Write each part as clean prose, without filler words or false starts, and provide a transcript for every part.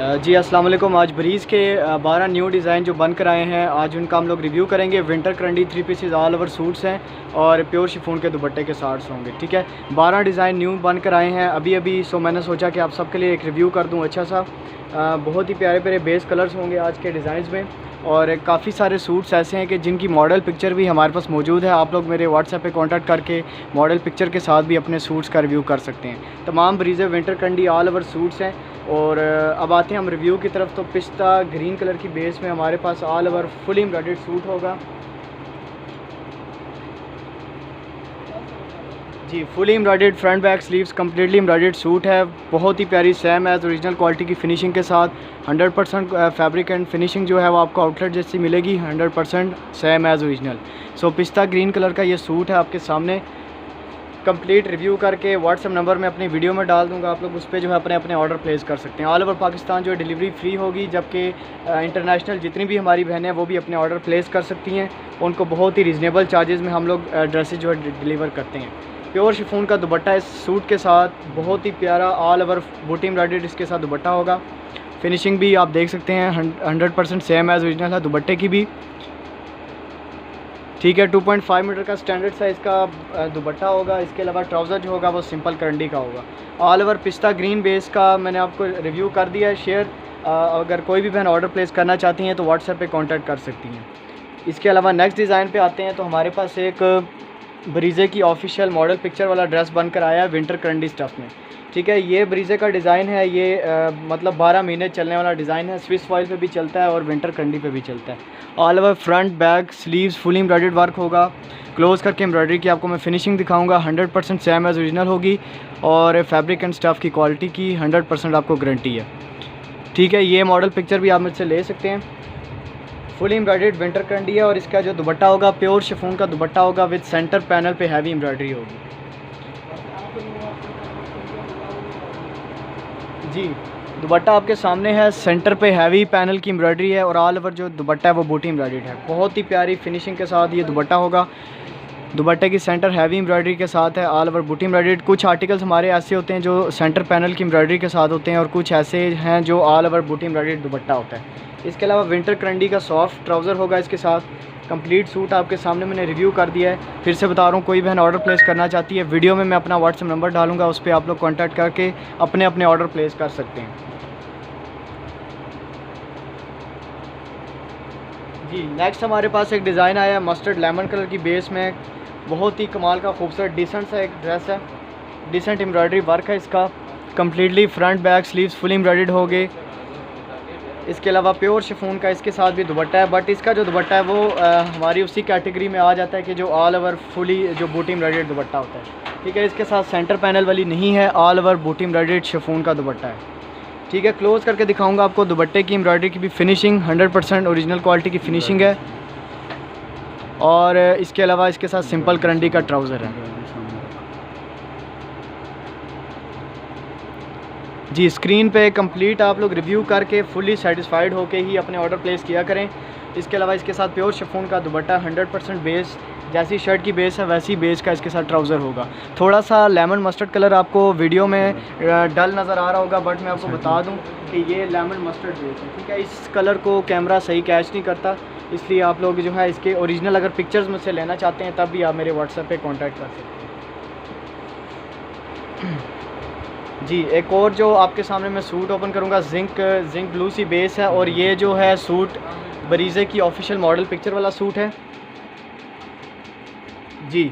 जी अस्सलाम वालेकुम। आज ब्रीज़ के 12 न्यू डिज़ाइन जो बन कर आए हैं, आज उनका हम लोग रिव्यू करेंगे। विंटर करंडी 3 पीसेस ऑल ओवर सूट्स हैं और प्योर शिफॉन के दुपट्टे के साट्स होंगे। ठीक है, 12 डिज़ाइन न्यू बन कर आए हैं अभी। सो मैंने सोचा कि आप सबके लिए एक रिव्यू कर दूं अच्छा सा। बहुत ही प्यारे प्यारे बेस कलर्स होंगे आज के डिज़ाइंस में, और काफ़ी सारे सूट्स ऐसे हैं कि जिनकी मॉडल पिक्चर भी हमारे पास मौजूद है। आप लोग मेरे व्हाट्सएप पे कांटेक्ट करके मॉडल पिक्चर के साथ भी अपने सूट्स का रिव्यू कर सकते हैं। तमाम ब्रीज़े विंटर करंडी ऑल ओवर सूट्स हैं। और अब आते हैं हम रिव्यू की तरफ। तो पिस्ता ग्रीन कलर की बेस में हमारे पास all over fully embroidered suit होगा। जी, fully embroidered front back sleeves completely embroidered suit है। बहुत ही प्यारी सेम एज ओरिजिनल क्वालिटी की फिनिशिंग के साथ 100% फैब्रिक एंड फिनिशिंग जो है वो आपको आउटलेट जैसी मिलेगी, 100% सेम एज ओरिजिनल। सो पिस्ता ग्रीन कलर का ये सूट है आपके सामने। कंप्लीट रिव्यू करके व्हाट्सएप नंबर में अपनी वीडियो में डाल दूंगा, आप लोग उस पर जो है अपने ऑर्डर प्लेस कर सकते हैं। ऑल ओवर पाकिस्तान जो है डिलीवरी फ्री होगी, जबकि इंटरनेशनल जितनी भी हमारी बहनें हैं वो भी अपने ऑर्डर प्लेस कर सकती हैं। उनको बहुत ही रीज़नेबल चार्जेस में हम लोग ड्रेसेस जो है डिलीवर करते हैं। प्योर शिफॉन का दुपट्टा इस सूट के साथ, बहुत ही प्यारा ऑल ओवर बूटी एम्ब्रॉयडर्ड इसके साथ दुपट्टा होगा। फिनिशिंग भी आप देख सकते हैं 100% सेम एज ओरिजिनल है दुपट्टे की भी। ठीक है, 2.5 मीटर का स्टैंडर्ड साइज़ का दुपट्टा होगा। इसके अलावा ट्राउज़र जो होगा वो सिंपल करंडी का होगा। ऑल ओवर पिस्ता ग्रीन बेस का मैंने आपको रिव्यू कर दिया है शेयर। अगर कोई भी बहन ऑर्डर प्लेस करना चाहती हैं तो व्हाट्सएप पे कांटेक्ट कर सकती हैं। इसके अलावा नेक्स्ट डिज़ाइन पे आते हैं। तो हमारे पास एक ब्रीज़े की ऑफिशियल मॉडल पिक्चर वाला ड्रेस बनकर आया है विंटर करंडी स्टफ़ में। ठीक है, ये ब्रीज़े का डिज़ाइन है। ये मतलब 12 महीने चलने वाला डिज़ाइन है। स्विस फॉइल पे भी चलता है और विंटर करंडी पे भी चलता है। All over front back sleeves fully embroidered work होगा। क्लोज करके एम्ब्रॉयडरी की आपको मैं फिनिशिंग दिखाऊंगा, 100% सेम एज ओरिजिनल होगी। और फैब्रिक एंड स्टफ़ की क्वालिटी की 100% आपको गारंटी है। ठीक है, ये मॉडल पिक्चर भी आप मुझसे ले सकते हैं। फुली एम्ब्रॉयडर्ड विंटर करंडी है और इसका जो दुपट्टा होगा प्योर शिफॉन का दुपट्टा होगा विद सेंटर पैनल पे हैवी एम्ब्रॉयडरी होगी। जी, दुपट्टा आपके सामने है, सेंटर पे हैवी पैनल की एम्ब्रॉयडरी है और ऑल ओवर जो दुपट्टा है वो बूटी एम्ब्रॉयडर्ड है। बहुत ही प्यारी फिनिशिंग के साथ ये दुपट्टा होगा। दुपट्टे की सेंटर हैवी एम्ब्रॉयडरी के साथ है, ऑल ओवर बूटी एम्ब्रॉयडर्ड। कुछ आर्टिकल्स हमारे ऐसे होते हैं जो सेंटर पैनल की एम्ब्रॉयडरी के साथ होते हैं और कुछ ऐसे हैं जो ऑल ओवर बूटी एम्ब्रॉयडर्ड दुपट्टा होता है। इसके अलावा विंटर करंडी का सॉफ्ट ट्राउज़र होगा इसके साथ। कंप्लीट सूट आपके सामने मैंने रिव्यू कर दिया है। फिर से बता रहा हूँ, कोई बहन ऑर्डर प्लेस करना चाहती है, वीडियो में मैं अपना व्हाट्सएप नंबर डालूंगा, उस पर आप लोग कॉन्टैक्ट करके अपने ऑर्डर प्लेस कर सकते हैं। जी, नेक्स्ट हमारे पास एक डिज़ाइन आया है मस्टर्ड लेमन कलर की बेस में। बहुत ही कमाल का खूबसूरत डिसेंट सा एक ड्रेस है। डिसेंट एम्ब्रॉयडरी वर्क है इसका। Completely front back sleeves fully embroidered हो गए। इसके अलावा प्योर शिफॉन का इसके साथ भी दुपट्टा है, बट इसका जो दुपट्टा है वो हमारी उसी कैटेगरी में आ जाता है कि जो ऑल ओवर फुली जो बूटी एम्ब्रॉयडर्ड दुपट्टा होता है। ठीक है, इसके साथ सेंटर पैनल वाली नहीं है, ऑल ओवर बूटी एम्ब्रॉयडर्ड शिफॉन का दुपट्टा है। ठीक है, क्लोज करके दिखाऊंगा आपको दुपट्टे की एम्ब्रॉयडरी की भी फिनिशिंग 100% ओरिजिनल क्वालिटी की फिनिशिंग है। और इसके अलावा इसके साथ सिंपल करंडी का ट्राउज़र है। जी, स्क्रीन पे कंप्लीट आप लोग रिव्यू करके फुली सेटिस्फाइड होके ही अपने ऑर्डर प्लेस किया करें। इसके अलावा इसके साथ प्योर शिफॉन का दुपट्टा 100% बेस, जैसी शर्ट की बेस है वैसी बेस का इसके साथ ट्राउज़र होगा। थोड़ा सा लेमन मस्टर्ड कलर आपको वीडियो में डल नज़र आ रहा होगा, बट मैं आपको बता दूं कि ये लेमन मस्टर्ड बेस है। ठीक है, इस कलर को कैमरा सही कैच नहीं करता, इसलिए आप लोग जो है इसके ओरिजिनल अगर पिक्चर्स मुझसे लेना चाहते हैं तब भी आप मेरे व्हाट्सएप पे कांटेक्ट कर सकते हैं। जी, एक और जो आपके सामने मैं सूट ओपन करूंगा, जिंक ब्लू सी बेस है और ये जो है सूट ब्रीज़े की ऑफिशियल मॉडल पिक्चर वाला सूट है। जी,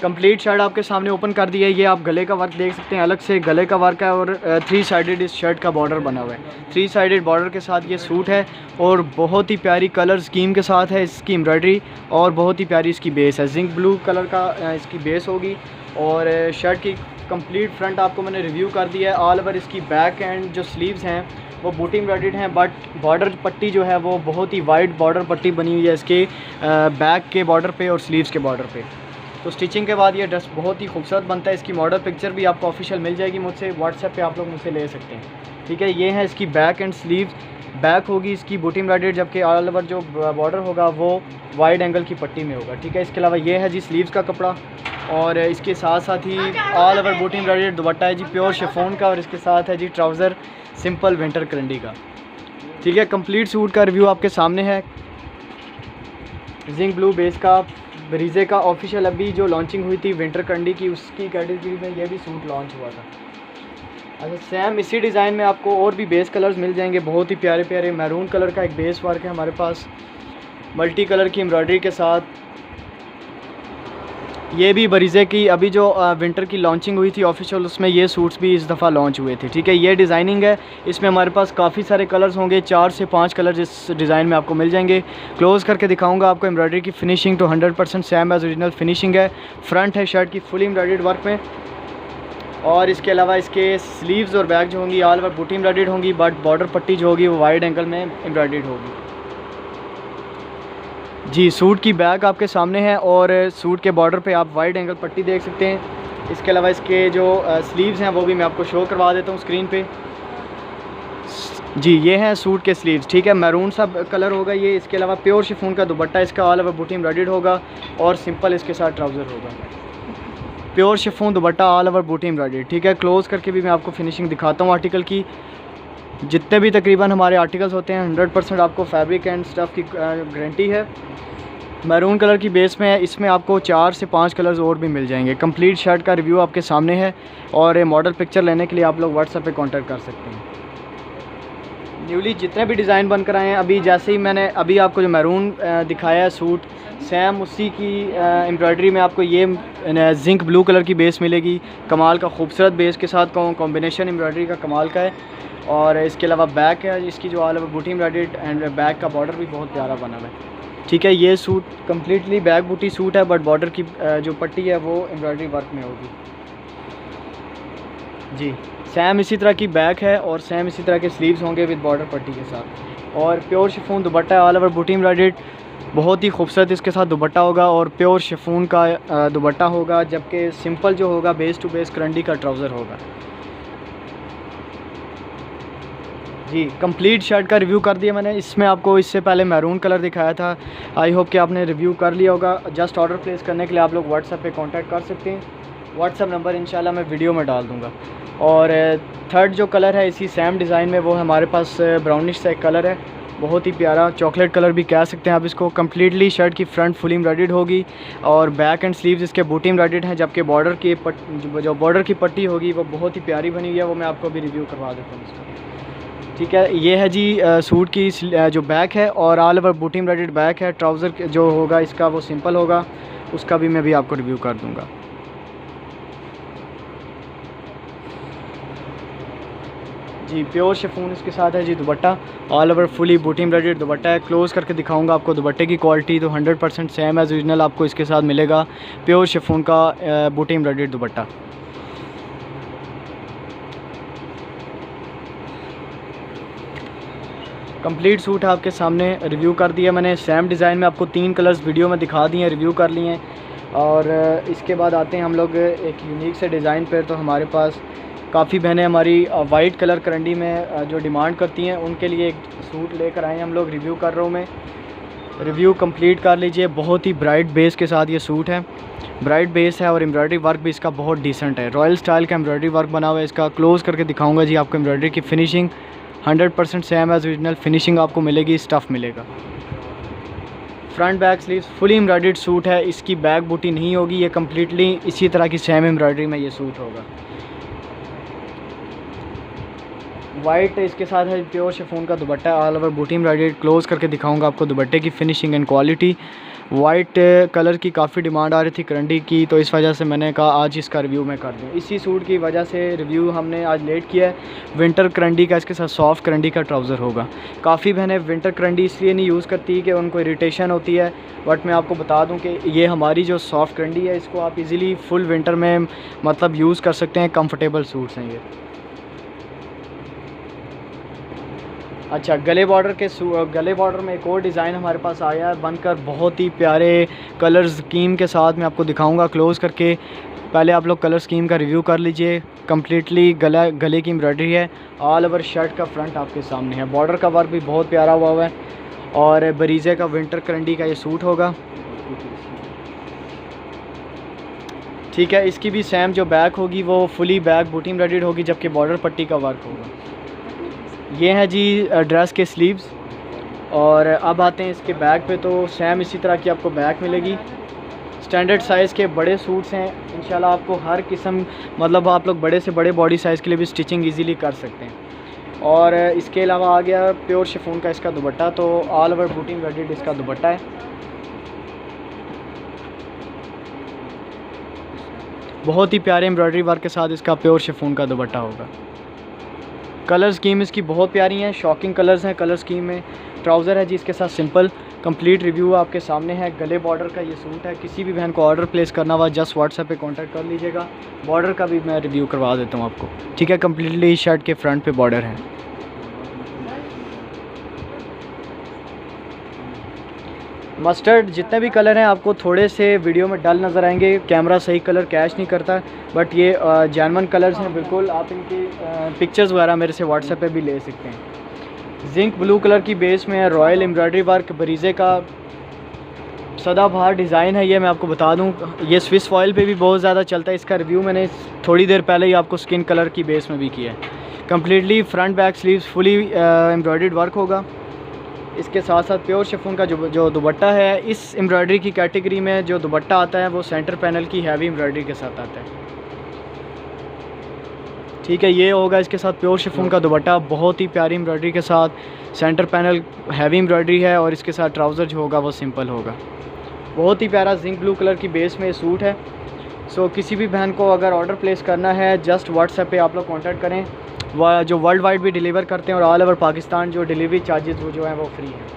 कंप्लीट शर्ट आपके सामने ओपन कर दी है। ये आप गले का वर्क देख सकते हैं, अलग से गले का वर्क है और 3 साइडेड इस शर्ट का बॉर्डर बना हुआ है। 3 साइडेड बॉर्डर के साथ ये सूट है और बहुत ही प्यारी कलर स्कीम के साथ है इसकी एम्ब्रॉयडरी और बहुत ही प्यारी इसकी बेस है। जिंक ब्लू कलर का इसकी बेस होगी और शर्ट की कंप्लीट फ्रंट आपको मैंने रिव्यू कर दिया है। ऑल ओवर इसकी बैक एंड जो स्लीव्स हैं वो बूटी एम्ब्रॉयडर्ड हैं, बट बॉर्डर पट्टी जो है वो बहुत ही वाइड बॉर्डर पट्टी बनी हुई है इसके बैक के बॉर्डर पे और स्लीव्स के बॉर्डर पे। तो स्टिचिंग के बाद ये ड्रेस बहुत ही खूबसूरत बनता है। इसकी मॉडल पिक्चर भी आपको ऑफिशियल मिल जाएगी मुझसे, व्हाट्सएप पे आप लोग मुझसे ले सकते हैं। ठीक है, ये है इसकी बैक एंड स्लीव्स। बैक होगी इसकी बूटी एम्ब्रॉयडर्ड, जबकि ऑल ओवर जो बॉर्डर होगा वो वाइड एंगल की पट्टी में होगा। ठीक है, इसके अलावा ये है जी स्लीव्स का कपड़ा। और इसके साथ साथ ही ऑल ओवर बूटी एम्ब्रॉयडर्ड दुपट्टा है जी प्योर शिफॉन का, और इसके साथ है जी ट्राउज़र सिंपल विंटर करंडी का। ठीक है, कंप्लीट सूट का रिव्यू आपके सामने है। जिंक ब्लू बेस का ब्रीजे का ऑफिशियल अभी जो लॉन्चिंग हुई थी विंटर करंडी की, उसकी कैटेगरी में ये भी सूट लॉन्च हुआ था। अच्छा, सेम इसी डिज़ाइन में आपको और भी बेस कलर्स मिल जाएंगे, बहुत ही प्यारे प्यारे। मैरून कलर का एक बेस वर्क है हमारे पास मल्टी कलर की एम्ब्रॉयडरी के साथ। ये भी बरीज़े की अभी जो विंटर की लॉन्चिंग हुई थी ऑफिशियल, उसमें ये सूट्स भी इस दफ़ा लॉन्च हुए थे। ठीक है, ये डिज़ाइनिंग है, इसमें हमारे पास काफ़ी सारे कलर्स होंगे, 4 से 5 कलर इस डिज़ाइन में आपको मिल जाएंगे। क्लोज़ करके दिखाऊंगा आपको। एम्ब्रॉयडरी की फिनिशिंग तो 100% सेम एज ओरिजिनल फिनिशिंग है। फ्रंट है शर्ट की फुल एम्ब्रॉयडर्ड वर्क में, और इसके अलावा इसके स्लीव्स और बैक जो होंगी ऑल ओवर बूटी एम्ब्रॉयडर्ड होंगी, बट बॉर्डर पट्टी जो होगी वो वाइड एंगल में एम्ब्रॉयडर्ड होगी। जी, सूट की बैक आपके सामने है, और सूट के बॉर्डर पे आप वाइड एंगल पट्टी देख सकते हैं। इसके अलावा इसके जो स्लीव्स हैं वो भी मैं आपको शो करवा देता हूँ स्क्रीन पे। जी, ये हैं सूट के स्लीव्स। ठीक है, मैरून सा कलर होगा ये। इसके अलावा प्योर शिफॉन का दुपट्टा इसका ऑल ओवर बूटी एम्ब्रॉयडर्ड होगा, और सिंपल इसके साथ ट्राउज़र होगा। प्योर शिफॉन दुपट्टा ऑल ओवर बूटी एम्ब्रॉयडर्ड। ठीक है, क्लोज़ करके भी मैं आपको फिनिशिंग दिखाता हूँ आर्टिकल की। जितने भी तकरीबन हमारे आर्टिकल्स होते हैं 100% आपको फैब्रिक एंड स्टफ़ की गारंटी है। मैरून कलर की बेस में है, इसमें आपको 4 से 5 कलर्स और भी मिल जाएंगे। कंप्लीट शर्ट का रिव्यू आपके सामने है, और मॉडल पिक्चर लेने के लिए आप लोग व्हाट्सएप पे कांटेक्ट कर सकते हैं। न्यूली जितने भी डिज़ाइन बनकर आए हैं, अभी जैसे ही मैंने अभी आपको जो मैरून दिखाया है सूट, सेम उसी की एम्ब्रॉयडरी में आपको ये जिंक ब्लू कलर की बेस मिलेगी। कमाल का खूबसूरत बेस के साथ कॉम्बिनेशन एम्ब्रॉयडरी का कमाल का है। और इसके अलावा बैक है इसकी जो ऑल ओवर बूटी एम्ब्रॉयडर्ड, एंड बैक का बॉर्डर भी बहुत प्यारा बना हुआ है। ठीक है, ये सूट कम्प्लीटली बैक बूटी सूट है, बट बॉर्डर की जो पट्टी है वो एम्ब्रॉयडरी वर्क में होगी। जी, सेम इसी तरह की बैक है, और सेम इसी तरह के स्लीव्स होंगे विद बॉर्डर पट्टी के साथ। और प्योर शिफॉन दुपट्टा है ऑल ओवर बूटी एम्ब्रॉयडर्ड, बहुत ही खूबसूरत इसके साथ दुपट्टा होगा, और प्योर शिफॉन का दुपट्टा होगा, जबकि सिंपल जो होगा बेस टू बेस करंडी का ट्राउज़र होगा। जी, कंप्लीट शर्ट का रिव्यू कर दिया मैंने। इसमें आपको इससे पहले मैरून कलर दिखाया था, आई होप कि आपने रिव्यू कर लिया होगा। जस्ट ऑर्डर प्लेस करने के लिए आप लोग व्हाट्सएप पे कांटेक्ट कर सकते हैं। व्हाट्सएप नंबर इंशाल्लाह मैं वीडियो में डाल दूँगा। और थर्ड जो कलर है इसी सेम डिज़ाइन में, वो हमारे पास ब्राउनिश सा एक कलर है, बहुत ही प्यारा चॉकलेट कलर भी कह सकते हैं आप इसको। कम्प्लीटली शर्ट की फ्रंट फुल एम्ब्रॉयडर्ड होगी, और बैक एंड स्लीव्स इसके बूटी एम्ब्रॉयडर्ड हैं, जबकि बॉर्डर की जो बॉर्डर की पट्टी होगी वो बहुत ही प्यारी बनी हुई है, वो मैं आपको भी रिव्यू करवा देता हूँ इसका। ठीक है, ये है जी सूट की जो बैक है, और ऑल ओवर बूटी एम्ब्रॉयडर्ड बैक है। ट्राउज़र जो होगा इसका वो सिंपल होगा, उसका भी मैं भी आपको रिव्यू कर दूँगा। जी, प्योर शिफॉन इसके साथ है जी दुपट्टा, ऑल ओवर फुली बूटी एम्ब्रॉयडर्ड दुपट्टा है। क्लोज़ करके दिखाऊंगा आपको दुपट्टे की क्वालिटी, तो 100% सेम एज ओरिजिनल आपको इसके साथ मिलेगा। प्योर शिफॉन का बूटी एम्ब्रॉयडर्ड दुपट्टा। कंप्लीट सूट है आपके सामने, रिव्यू कर दिया मैंने। सेम डिज़ाइन में आपको 3 कलर्स वीडियो में दिखा दिए हैं, रिव्यू कर लिए हैं। और इसके बाद आते हैं हम लोग एक यूनिक से डिज़ाइन पर। तो हमारे पास काफ़ी बहनें हमारी वाइट कलर करंडी में जो डिमांड करती हैं, उनके लिए एक सूट लेकर आए हैं हम लोग। रिव्यू कर रहा हूँ मैं, रिव्यू कंप्लीट कर लीजिए। बहुत ही ब्राइट बेस के साथ ये सूट है, ब्राइट बेस है, और एम्ब्रॉयडरी वर्क भी इसका बहुत डिसेंट है। रॉयल स्टाइल का एम्ब्रॉयडरी वर्क बना हुआ है इसका। क्लोज़ करके दिखाऊंगा जी आपको एम्ब्रॉयडरी की finishing, 100% same as original finishing आपको मिलेगी, स्टफ़ मिलेगा। Front back sleeves fully embroidered suit है, इसकी बैक बूटी नहीं होगी, ये कम्प्लीटली इसी तरह की सेम एम्ब्रॉयडरी में ये सूट होगा। वाइट इसके साथ है प्योर शिफॉन का दुपट्टा, ऑल ओवर बूटी एम्ब्रॉयडर्ड। क्लोज़ करके दिखाऊंगा आपको दुपट्टे की finishing and quality. White colour की काफ़ी डिमांड आ रही थी करंडी की, तो इस वजह से मैंने कहा आज इसका रिव्यू मैं कर दूँ। इसी सूट की वजह से रिव्यू हमने आज लेट किया है। विंटर करंडी का इसके साथ सॉफ्ट करंडी का ट्राउज़र होगा। काफ़ी बहनें विंटर करंडी इसलिए नहीं यूज़ करती कि उनको इरिटेशन होती है, बट मैं आपको बता दूं कि ये हमारी जो सॉफ्ट करंडी है, इसको आप इजीली फुल विंटर में मतलब यूज़ कर सकते हैं। कंफर्टेबल सूट्स हैं ये। अच्छा, गले बॉर्डर में एक और डिज़ाइन हमारे पास आया है बनकर, बहुत ही प्यारे कलर स्कीम के साथ मैं आपको दिखाऊंगा क्लोज़ करके। पहले आप लोग कलर स्कीम का रिव्यू कर लीजिए। कम्प्लीटली गले की एम्ब्रॉयडरी है, ऑल ओवर शर्ट का फ्रंट आपके सामने है। बॉर्डर का वर्क भी बहुत प्यारा हुआ है, और बरीज़े का विंटर करंडी का ये सूट होगा। ठीक है। इसकी भी सेम जो बैक होगी वो फुली बैक बूटी एम्ब्रॉयडर्ड होगी, जबकि बॉर्डर पट्टी का वर्क होगा। ये हैं जी ड्रेस के स्लीव्स। और अब आते हैं इसके बैक पे, तो सेम इसी तरह की आपको बैक मिलेगी। स्टैंडर्ड साइज़ के बड़े सूट्स हैं इंशाल्लाह, आपको हर किस्म, मतलब आप लोग बड़े से बड़े बॉडी साइज़ के लिए भी स्टिचिंग इजीली कर सकते हैं। और इसके अलावा आ गया प्योर शिफॉन का इसका दुपट्टा, तो ऑल ओवर बूटी एम्ब्रॉयडर्ड इसका दुपट्टा है। बहुत ही प्यारे एम्ब्रॉयडरी वर्क के साथ इसका प्योर शिफॉन का दुपट्टा होगा। कलर स्कीम इसकी बहुत प्यारी हैं, शॉकिंग कलर्स हैं कलर स्कीम में। ट्राउज़र है जी इसके साथ सिंपल। कंप्लीट रिव्यू आपके सामने है। गले बॉर्डर का ये सूट है। किसी भी बहन को ऑर्डर प्लेस करना हुआ जस्ट व्हाट्सएप पे कांटेक्ट कर लीजिएगा। बॉर्डर का भी मैं रिव्यू करवा देता हूँ आपको, ठीक है। कम्प्लीटली शर्ट के फ्रंट पे बॉर्डर है। मस्टर्ड जितने भी कलर हैं आपको थोड़े से वीडियो में डल नज़र आएंगे, कैमरा सही कलर कैच नहीं करता, बट ये जेन्युइन कलर्स हैं बिल्कुल। आप इनकी पिक्चर्स वगैरह मेरे से व्हाट्सएप पे भी ले सकते हैं। जिंक ब्लू कलर की बेस में है, रॉयल एम्ब्रॉयडरी वर्क बरीज़े का सदाबहार डिज़ाइन है। ये मैं आपको बता दूं, ये स्विस फॉइल पे भी बहुत ज़्यादा चलता है। इसका रिव्यू मैंने थोड़ी देर पहले ही आपको स्किन कलर की बेस में भी किया है। Completely front back sleeves fully embroidered work होगा। इसके साथ साथ प्योर शिफॉन का जो दुपट्टा है, इस एम्ब्रॉयडरी की कैटेगरी में जो दुपट्टा आता है वो सेंटर पैनल की हैवी एम्ब्रॉयडरी के साथ आता है, ठीक है। ये होगा इसके साथ प्योर शिफॉन का दुपट्टा, बहुत ही प्यारी एम्ब्रॉयडरी के साथ। सेंटर पैनल हैवी एम्ब्रॉयडरी है और इसके साथ ट्राउज़र जो होगा वो सिंपल होगा। बहुत ही प्यारा जिंक ब्लू कलर की बेस में सूट है। सो किसी भी बहन को अगर ऑर्डर प्लेस करना है जस्ट व्हाट्सएप पे आप लोग कांटेक्ट करें। वह जो वर्ल्ड वाइड भी डिलीवर करते हैं और ऑल ओवर पाकिस्तान जो डिलीवरी चार्जेस वो जो हैं वो फ्री हैं।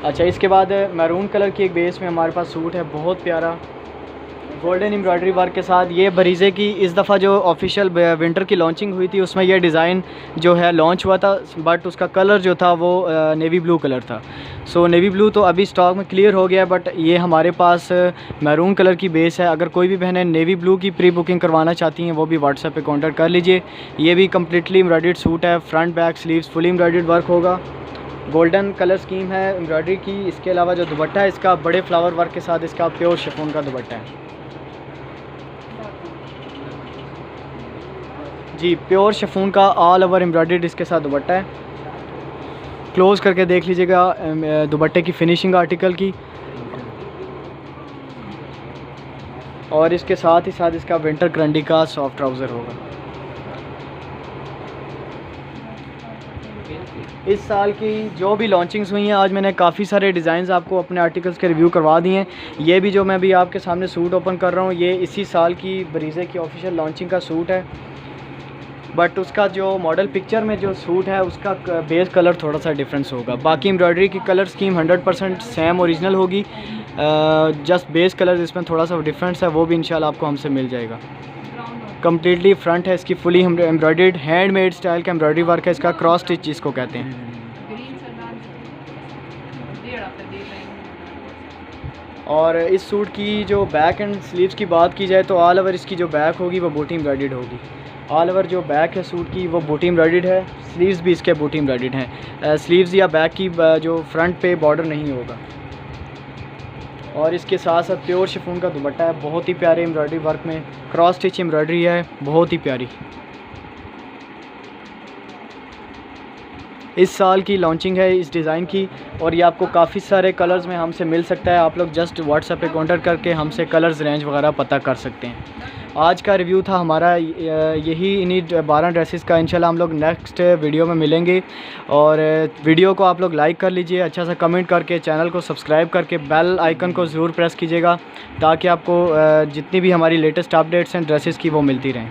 अच्छा, इसके बाद मैरून कलर की एक बेस में हमारे पास सूट है, बहुत प्यारा गोल्डन एम्ब्रॉयडरी वर्क के साथ। ये बरीज़े की इस दफ़ा जो ऑफिशियल विंटर की लॉन्चिंग हुई थी उसमें ये डिज़ाइन जो है लॉन्च हुआ था, बट उसका कलर जो था वो नेवी ब्लू कलर था। सो नेवी ब्लू तो अभी स्टॉक में क्लियर हो गया है, बट ये हमारे पास मैरून कलर की बेस है। अगर कोई भी बहनें नेवी ब्लू की प्री बुकिंग करवाना चाहती हैं वो भी व्हाट्सएप पे कांटेक्ट कर लीजिए। ये भी कम्प्लीटली एम्ब्रॉयडर्ड सूट है, front back sleeves fully embroidered work होगा। गोल्डन कलर स्कीम है एम्ब्रॉयडरी की। इसके अलावा जो दुपट्टा है इसका बड़े फ्लावर वर्क के साथ इसका प्योर शिफॉन का दुपट्टा है जी। प्योर शिफॉन का ऑल ओवर एम्ब्रॉयडर्ड इसके साथ दुपट्टा है। क्लोज करके देख लीजिएगा दुपट्टे की फिनिशिंग आर्टिकल की। और इसके साथ ही साथ इसका विंटर करंडी का सॉफ्ट ट्राउज़र होगा। इस साल की जो भी लॉन्चिंग्स हुई हैं, आज मैंने काफ़ी सारे डिज़ाइंस आपको अपने आर्टिकल्स के रिव्यू करवा दिए हैं। ये भी जो मैं भी आपके सामने सूट ओपन कर रहा हूँ ये इसी साल की बरीज़े की ऑफिशियल लॉन्चिंग का सूट है, बट उसका जो मॉडल पिक्चर में जो सूट है उसका बेस कलर थोड़ा सा डिफरेंस होगा। बाकी एम्ब्रॉयडरी की कलर स्कीम 100% सेम ओरिजिनल होगी, जस्ट बेस कलर इसमें थोड़ा सा डिफरेंस है, वो भी इंशाल्लाह आपको हमसे मिल जाएगा। कम्प्लीटली फ्रंट है इसकी फुली एम्ब्रॉयडर्ड हैंडमेड स्टाइल का एम्ब्रॉयडरी वर्क है इसका, क्रॉस स्टिच जिसको कहते हैं। और इस सूट की जो बैक एंड स्लीव्स की बात की जाए तो ऑल ओवर इसकी जो बैक होगी वो बूटी एम्ब्रॉयडर्ड होगी। ऑल ओवर जो बैक है सूट की वो बूटी एम्ब्रॉयडर्ड है, स्लीव्स भी इसके बूटी एम्ब्रॉयडर्ड हैं। स्लीव्स या बैक की जो फ्रंट पे बॉर्डर नहीं होगा। और इसके साथ साथ प्योर शिफॉन का दुपट्टा है, बहुत ही प्यारे एम्ब्रॉयडरी वर्क में क्रॉस स्टिच एम्ब्रॉयडरी है, बहुत ही प्यारी। इस साल की लॉन्चिंग है इस डिज़ाइन की, और ये आपको काफ़ी सारे कलर्स में हमसे मिल सकता है। आप लोग जस्ट व्हाट्सएप पे कांटेक्ट करके हमसे कलर्स रेंज वगैरह पता कर सकते हैं। आज का रिव्यू था हमारा यही, इन्हीं 12 ड्रेसेस का। इंशाल्लाह हम लोग नेक्स्ट वीडियो में मिलेंगे। और वीडियो को आप लोग लाइक कर लीजिए, अच्छा सा कमेंट करके, चैनल को सब्सक्राइब करके बेल आइकन को ज़रूर प्रेस कीजिएगा ताकि आपको जितनी भी हमारी लेटेस्ट अपडेट्स हैं ड्रेसेस की वो मिलती रहें।